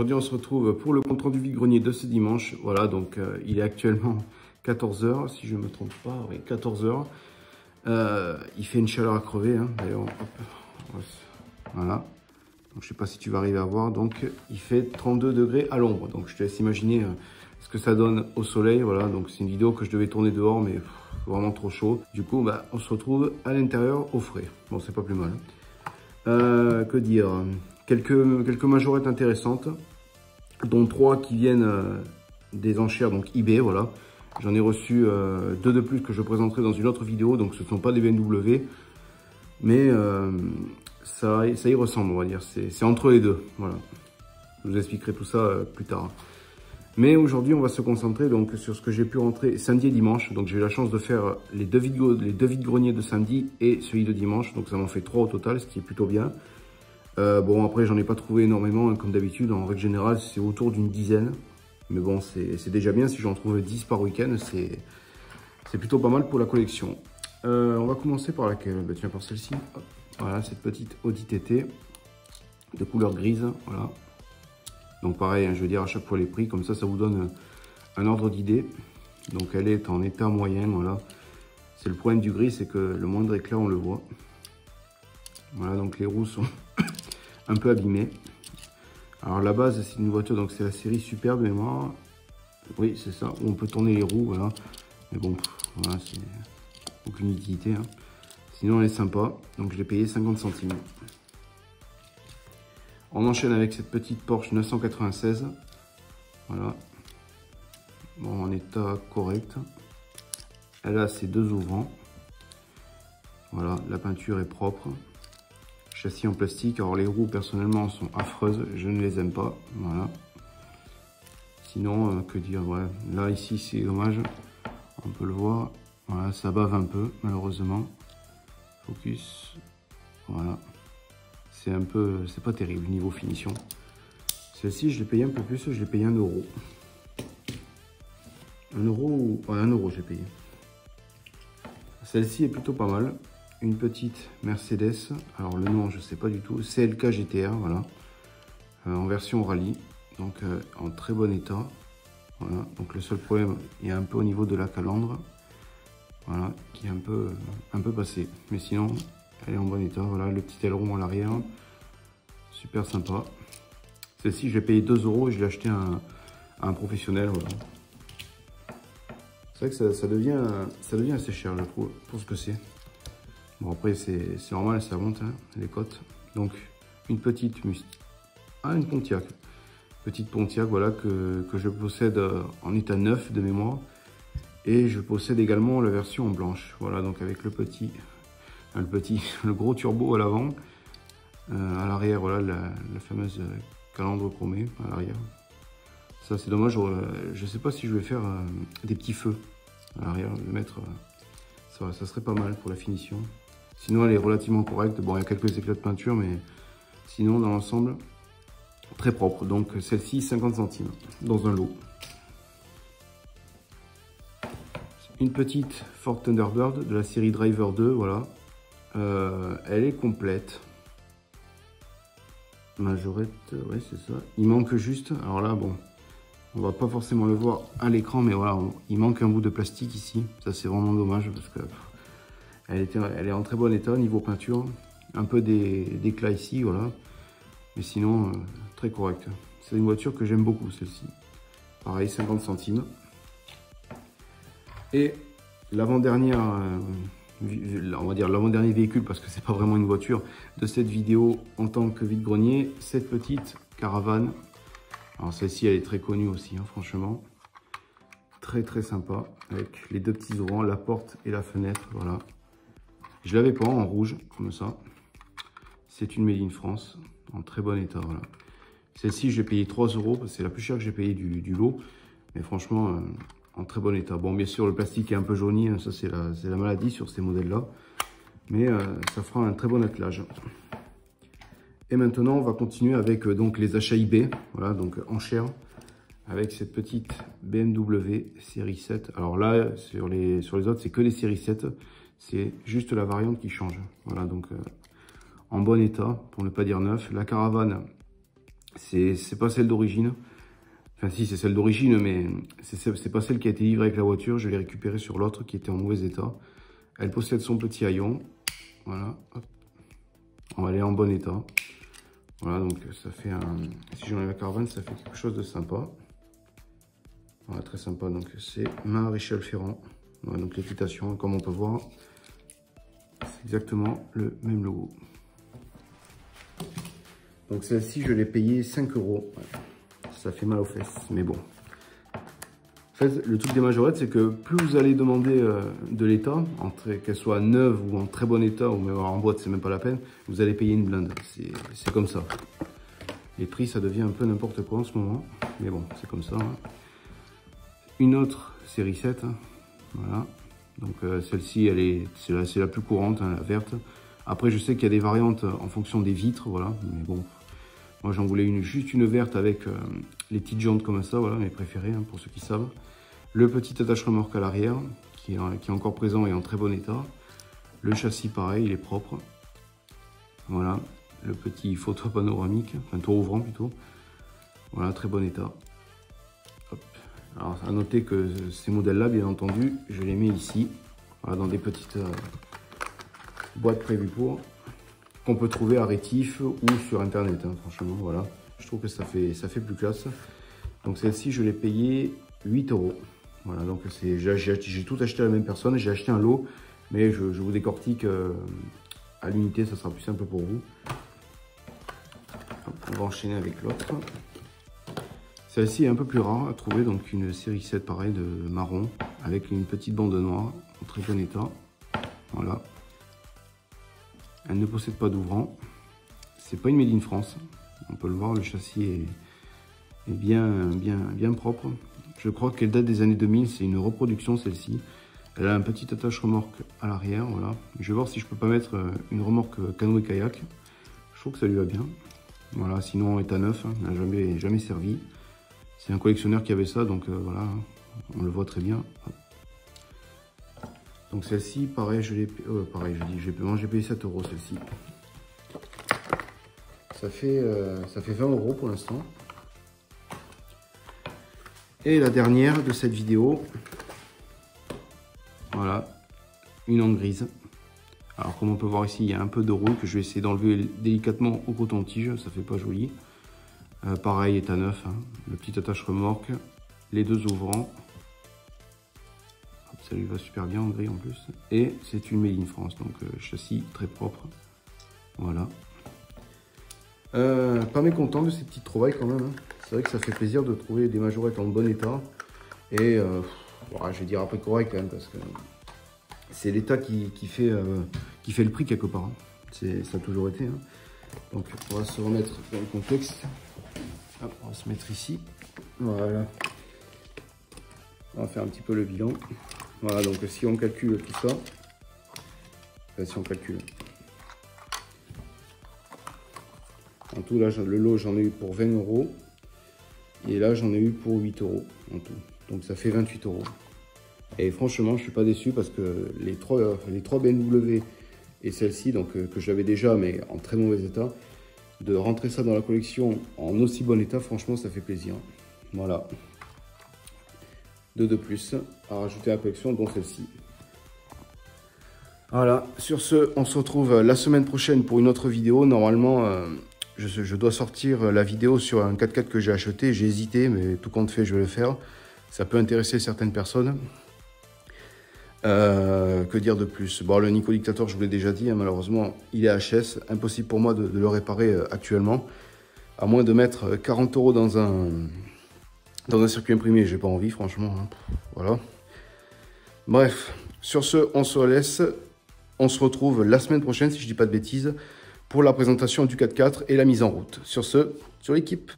aujourd'hui on se retrouve pour le compte rendu vide-grenier de ce dimanche. Voilà, donc il est actuellement 14 h, si je ne me trompe pas, oui, 14 h. Il fait une chaleur à crever, hein. D'ailleurs, voilà. Donc, je ne sais pas si tu vas arriver à voir, donc il fait 32 degrés à l'ombre. Donc je te laisse imaginer ce que ça donne au soleil. Voilà, donc c'est une vidéo que je devais tourner dehors, mais vraiment trop chaud. Du coup, bah, on se retrouve à l'intérieur au frais. Bon, c'est pas plus mal. Que dire, quelques majorettes intéressantes, dont 3 qui viennent des enchères, donc eBay, voilà. J'en ai reçu 2 de plus que je présenterai dans une autre vidéo, donc ce ne sont pas des BMW, mais ça y ressemble, on va dire, c'est entre les deux, voilà. Je vous expliquerai tout ça plus tard. Mais aujourd'hui, on va se concentrer donc sur ce que j'ai pu rentrer samedi et dimanche. Donc j'ai eu la chance de faire les deux vides-greniers de samedi et celui de dimanche. Donc ça m'en fait 3 au total, ce qui est plutôt bien. Bon, après, j'en ai pas trouvé énormément, hein, comme d'habitude. En règle générale, c'est autour d'une dizaine. Mais bon, c'est déjà bien. Si j'en trouve 10 par week-end, c'est plutôt pas mal pour la collection. On va commencer par laquelle? Bah, tiens, par celle-ci. Voilà, cette petite Audi TT de couleur grise. Voilà. Donc pareil, hein, je vais dire à chaque fois les prix, comme ça vous donne un ordre d'idée. Donc elle est en état moyen, voilà. C'est le problème du gris, c'est que le moindre éclat, on le voit. Voilà, donc les roues sont un peu abîmées. Alors la base, c'est une voiture, donc c'est la série Super de mémoire. Oui, c'est ça, où on peut tourner les roues, voilà. Mais bon, voilà, c'est aucune utilité, hein. Sinon, elle est sympa, donc je l'ai payé 50 centimes. On enchaîne avec cette petite Porsche 996. Voilà. Bon, en état correct. Elle a ses 2 ouvrants. Voilà, la peinture est propre. Châssis en plastique. Alors les roues, personnellement, sont affreuses. Je ne les aime pas. Voilà. Sinon, que dire, ouais. Là, ici, c'est dommage. On peut le voir. Voilà, ça bave un peu, malheureusement. Focus. Voilà. C'est un peu, c'est pas terrible niveau finition. Celle-ci, je l'ai payé un peu plus, je l'ai payé 1 €. 1 €, ouais, 1 € j'ai payé. Celle-ci est plutôt pas mal. Une petite Mercedes, alors le nom je sais pas du tout, CLK GTR, voilà. En version rallye, donc en très bon état. Voilà, donc le seul problème est un peu au niveau de la calandre. Voilà, qui est un peu passé. Mais sinon, elle est en bon état. Voilà, le petit aileron à l'arrière. Super sympa. Celle-ci, je l'ai payé 2 € et je l'ai acheté à un professionnel. Voilà. C'est vrai que ça devient assez cher, je trouve, pour ce que c'est. Bon, après, c'est normal, ça monte, hein, les cotes. Donc, une petite une Pontiac. Petite Pontiac, voilà, que je possède en état neuf de mémoire. Et je possède également la version en blanche. Voilà, donc avec le gros turbo à l'avant. À l'arrière, voilà, la fameuse calandre chromée à l'arrière. Ça, c'est dommage. Je sais pas si je vais faire des petits feux à l'arrière. Le mettre, ça serait pas mal pour la finition. Sinon, elle est relativement correcte. Bon, il y a quelques éclats de peinture, mais sinon, dans l'ensemble, très propre. Donc, celle-ci, 50 centimes dans un lot. Une petite Ford Thunderbird de la série Driver 2, voilà. Elle est complète. Majorette, ouais, c'est ça. Il manque juste, alors là, bon, on va pas forcément le voir à l'écran, mais voilà, il manque un bout de plastique ici. Ça, c'est vraiment dommage parce que elle est en très bon état niveau peinture. Un peu d'éclat ici, voilà. Mais sinon, très correct. C'est une voiture que j'aime beaucoup, celle-ci. Pareil, 50 centimes. Et l'avant-dernière, on va dire l'avant-dernier véhicule, parce que c'est pas vraiment une voiture, de cette vidéo en tant que vide-grenier, cette petite caravane. Alors celle-ci, elle est très connue aussi, hein, franchement. Très sympa, avec les 2 petits ouvrants, la porte et la fenêtre, voilà. Je l'avais pas en rouge, comme ça. C'est une Made in France, en très bon état, voilà. Celle-ci, je l'ai payé 3 €, c'est la plus chère que j'ai payée du lot. Mais franchement, en très bon état. Bon, bien sûr, le plastique est un peu jauni, hein, ça c'est la maladie sur ces modèles-là. Mais ça fera un très bon attelage. Et maintenant, on va continuer avec donc les achats eBay. Voilà, donc enchères. Avec cette petite BMW série 7. Alors là, sur les autres, c'est que les séries 7. C'est juste la variante qui change. Voilà, donc en bon état, pour ne pas dire neuf. La caravane C'est pas celle d'origine. Enfin si, c'est celle d'origine, mais c'est pas celle qui a été livrée avec la voiture. Je l'ai récupérée sur l'autre qui était en mauvais état. Elle possède son petit haillon. Voilà. Hop. Elle est en bon état. Voilà, donc ça fait un... Si j'enlève la caravane, ça fait quelque chose de sympa. Voilà, très sympa. Donc c'est Maréchal Ferrand. Voilà, donc l'équitation, comme on peut voir, c'est exactement le même logo. Donc celle-ci, je l'ai payée 5 €. Ouais. Ça fait mal aux fesses, mais bon. En fait, le truc des majorettes, c'est que plus vous allez demander de l'état, qu'elle soit neuve ou en très bon état, ou même en boîte, c'est même pas la peine, vous allez payer une blinde. C'est comme ça. Les prix, ça devient un peu n'importe quoi en ce moment. Mais bon, c'est comme ça. Hein. Une autre série 7. Hein. Voilà. Donc celle-ci, c'est la plus courante, hein, la verte. Après, je sais qu'il y a des variantes en fonction des vitres, voilà. Mais bon, moi j'en voulais juste une verte avec les petites jantes comme ça, voilà, mes préférées, hein, pour ceux qui savent. Le petit attache-remorque à l'arrière, qui est encore présent et en très bon état. Le châssis, pareil, il est propre. Voilà, le petit photo panoramique, enfin tour ouvrant plutôt. Voilà, très bon état. Hop. Alors, à noter que ces modèles-là, bien entendu, je les mets ici, voilà, dans des petites boîtes prévues pour, qu'on peut trouver à Rétif ou sur internet, hein, franchement, voilà. Je trouve que ça fait plus classe. Donc celle-ci, je l'ai payée 8 €. Voilà, donc j'ai tout acheté à la même personne, j'ai acheté un lot, mais je vous décortique à l'unité, ça sera plus simple pour vous. Hop, on va enchaîner avec l'autre. Celle-ci est un peu plus rare à trouver, donc une série 7 pareil de marron, avec une petite bande noire, en très bon état. Voilà. Elle ne possède pas d'ouvrant. C'est pas une made in France. On peut le voir, le châssis est bien propre. Je crois qu'elle date des années 2000, c'est une reproduction celle-ci. Elle a un petit attache-remorque à l'arrière, voilà. Je vais voir si je peux pas mettre une remorque canoë-kayak. Je trouve que ça lui va bien. Voilà, sinon état neuf, hein, n'a jamais servi. C'est un collectionneur qui avait ça, donc voilà, on le voit très bien. Donc celle-ci, pareil, j'ai payé 7 € celle-ci. Ça fait 20 € pour l'instant. Et la dernière de cette vidéo, voilà, une en grise. Alors comme on peut voir ici, il y a un peu de rouille que je vais essayer d'enlever délicatement au coton-tige, ça fait pas joli. Pareil, état neuf, hein, le petit attache-remorque, les deux ouvrants. Ça lui va super bien en gris en plus. Et c'est une made in France, donc châssis très propre. Voilà. Pas mécontent de ces petites trouvailles quand même. Hein. C'est vrai que ça fait plaisir de trouver des majorettes en bon état. Et voilà, je vais dire un peu correct quand même parce que c'est l'état qui fait le prix quelque part. Hein. Ça a toujours été. Hein. Donc on va se remettre dans le contexte. Hop, on va se mettre ici. Voilà. On va faire un petit peu le bilan. Voilà, donc si on calcule tout ça, enfin, si on calcule, en tout là, le lot j'en ai eu pour 20 € et là j'en ai eu pour 8 € en tout. Donc ça fait 28 €. Et franchement, je suis pas déçu parce que les trois BMW et celle-ci, donc que j'avais déjà mais en très mauvais état, de rentrer ça dans la collection en aussi bon état, franchement, ça fait plaisir. Voilà. De plus à rajouter à la collection, dont celle-ci. Voilà, sur ce, on se retrouve la semaine prochaine pour une autre vidéo. Normalement, je dois sortir la vidéo sur un 4x4 que j'ai acheté. J'ai hésité, mais tout compte fait, je vais le faire. Ça peut intéresser certaines personnes. Que dire de plus? Bon, le Nico Dictator, je vous l'ai déjà dit, hein, malheureusement, il est HS. Impossible pour moi de le réparer actuellement. À moins de mettre 40 € dans un circuit imprimé, j'ai pas envie, franchement. Hein. Voilà. Bref, sur ce, on se laisse. On se retrouve la semaine prochaine, si je dis pas de bêtises, pour la présentation du 4x4 et la mise en route. Sur ce, sur l'équipe.